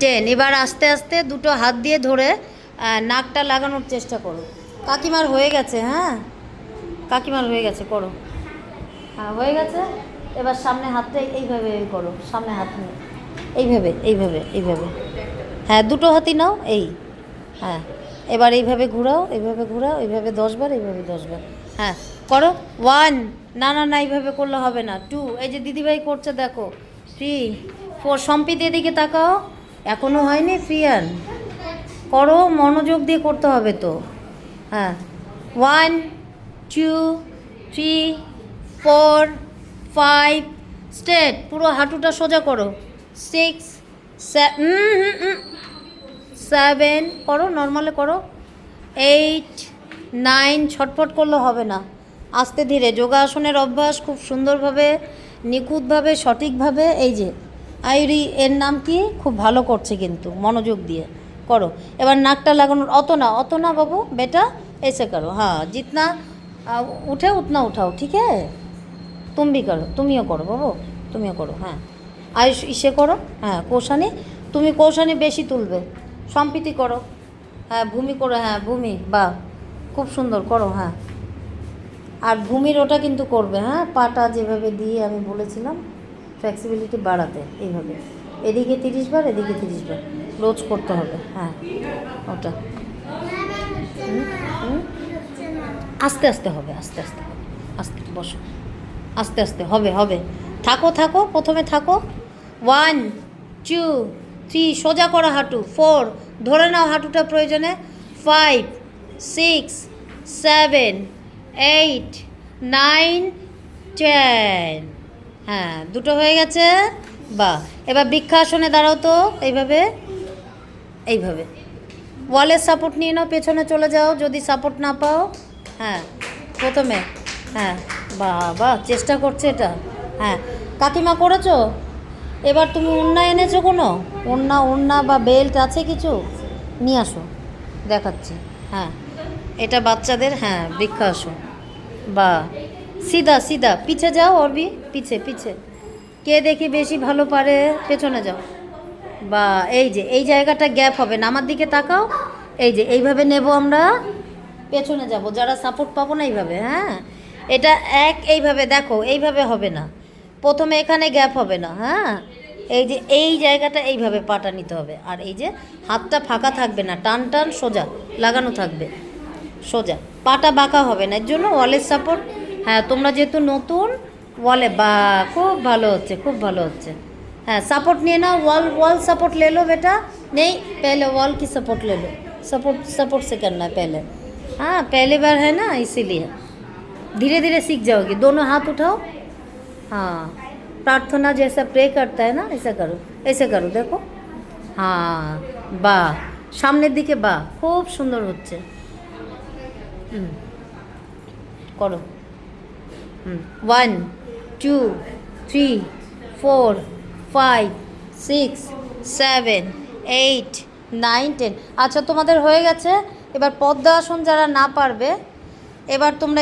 10। এবার আস্তে আস্তে দুটো হাত দিয়ে ধরে নাকটা লাগানোর চেষ্টা করো। কাকিমার হয়ে গেছে, হ্যাঁ কাকিমার হয়ে গেছে, করো। হ্যাঁ হয়ে গেছে। এবার সামনে হাতটা এইভাবে করো, সামনে হাত নিয়ে এইভাবে এইভাবে এইভাবে, হ্যাঁ দুটো হাতই নাও, এই হ্যাঁ। এবার এইভাবে ঘোরাও, এইভাবে ঘোরাও, এইভাবে 10 বার, এইভাবে 10 বার, হ্যাঁ করো। 1, না না না এইভাবে করলে হবে না। 2, এই যে দিদিভাই করছে দেখো। 3, 4, সম্পিত এদিকে তাকাও, এখনও হয়নি ফ্রিয়ান, করো মনোযোগ দিয়ে করতে হবে তো, হ্যাঁ। 1, 2, 3, 4, 5, স্ট্রেট, পুরো হাঁটুটা সোজা করো। 6, 7 করো, নর্মালে করো। 8, 9, ছটফট করলে হবে না, আস্তে ধীরে। যোগাসনের অভ্যাস খুব সুন্দরভাবে, নিখুঁতভাবে, সঠিকভাবে। এই যে আয়ুরি এর নাম কি, খুব ভালো করছে কিন্তু, মনোযোগ দিয়ে করো। এবার নাকটা লাগানোর, অত না বাবু বেটা, এসে করো, হ্যাঁ জিতনা উঠে উতনা উঠাও, ঠিক আছে। তুমি করো, তুমিও করো বাবু, তুমিও করো, হ্যাঁ। আয়ুষ ইসে করো, হ্যাঁ কৌশানি, তুমি কৌশানি বেশি তুলবে। সম্প্রীতি করো, হ্যাঁ ভূমি করো, হ্যাঁ ভূমি, বা খুব সুন্দর করো, হ্যাঁ। আর ভূমির ওটা কিন্তু করবে, হ্যাঁ পাটা যেভাবে দিয়ে আমি বলেছিলাম ফ্লেক্সিবিলিটি বাড়াতে, এইভাবে এদিকে 30 বার, এদিকে 30 বার রোজ করতে হবে, হ্যাঁ ওটা। আস্তে আস্তে হবে, আস্তে আস্তে হবে, আস্তে বসো, আস্তে আস্তে হবে, হবে। থাকো থাকো, প্রথমে থাকো। 1, 2, 3, সোজা করো হাঁটু। 4, ধরে নাও হাঁটুটা প্রয়োজনে। 5, 6, 7, 8, 9, 10, হ্যাঁ দুটো হয়ে গেছে, বাহ। এবার বৃক্ষাসনে দাঁড়াও তো, এইভাবে এইভাবে, ওয়ালের সাপোর্ট নিয়ে নাও, পেছনে চলে যাও যদি সাপোর্ট না পাও, হ্যাঁ প্রথমে, হ্যাঁ বাবা চেষ্টা করছে এটা, হ্যাঁ কাকিমা করেছো। এবার তুমি ওড়না এনেছো কোনো, ওড়না বা বেল্ট আছে কিছু, নিয়ে আসো, দেখাচ্ছি, হ্যাঁ এটা বাচ্চাদের, হ্যাঁ বৃক্ষাসন, বা সিধা সিধা পিছে যাও, অরবি পিছে পিছে, কে দেখি বেশি ভালো পারে, পেছনে যাও, বা এই যে এই জায়গাটা গ্যাপ হবে না, আমার দিকে তাকাও, এই যে এইভাবে নেব আমরা, পেছনে যাব, যারা সাপোর্ট পাবো না এইভাবে, হ্যাঁ এটা এইভাবে দেখো, এইভাবে হবে না, প্রথমে এখানে গ্যাপ হবে না, হ্যাঁ এই যে এই জায়গাটা এইভাবে পাটা নিতে হবে, আর এই যে হাতটা ফাঁকা থাকবে না, টান টান সোজা লাগানো থাকবে, সোজা, পাটা বাঁকা হবে না, এর জন্য ওয়ালের সাপোর্ট, হ্যাঁ তোমরা যেহেতু নতুন, ওয়ালে, বা খুব ভালো হচ্ছে, খুব ভালো হচ্ছে, हाँ सपोर्ट नहीं ना, वॉल सपोर्ट ले लो बेटा, नहीं पहले वॉल की सपोर्ट ले लो, सपोर्ट से करना है पहले, हाँ पहली बार है ना इसीलिए, धीरे धीरे सीख जाओगी। दोनों हाथ उठाओ, हाँ प्रार्थना जैसा प्रे करता है ना, ऐसे करो देखो, हाँ বাহ, সামনের দিকে বাহ, খুব সুন্দর হচ্ছে, করো। 1, 2, 3, 4, 5, 6, 7, 8, 9, 10। আচ্ছা তোমাদের হয়ে গেছে। এবার পদ্মাসন যারা না পারবে, এবার তোমরা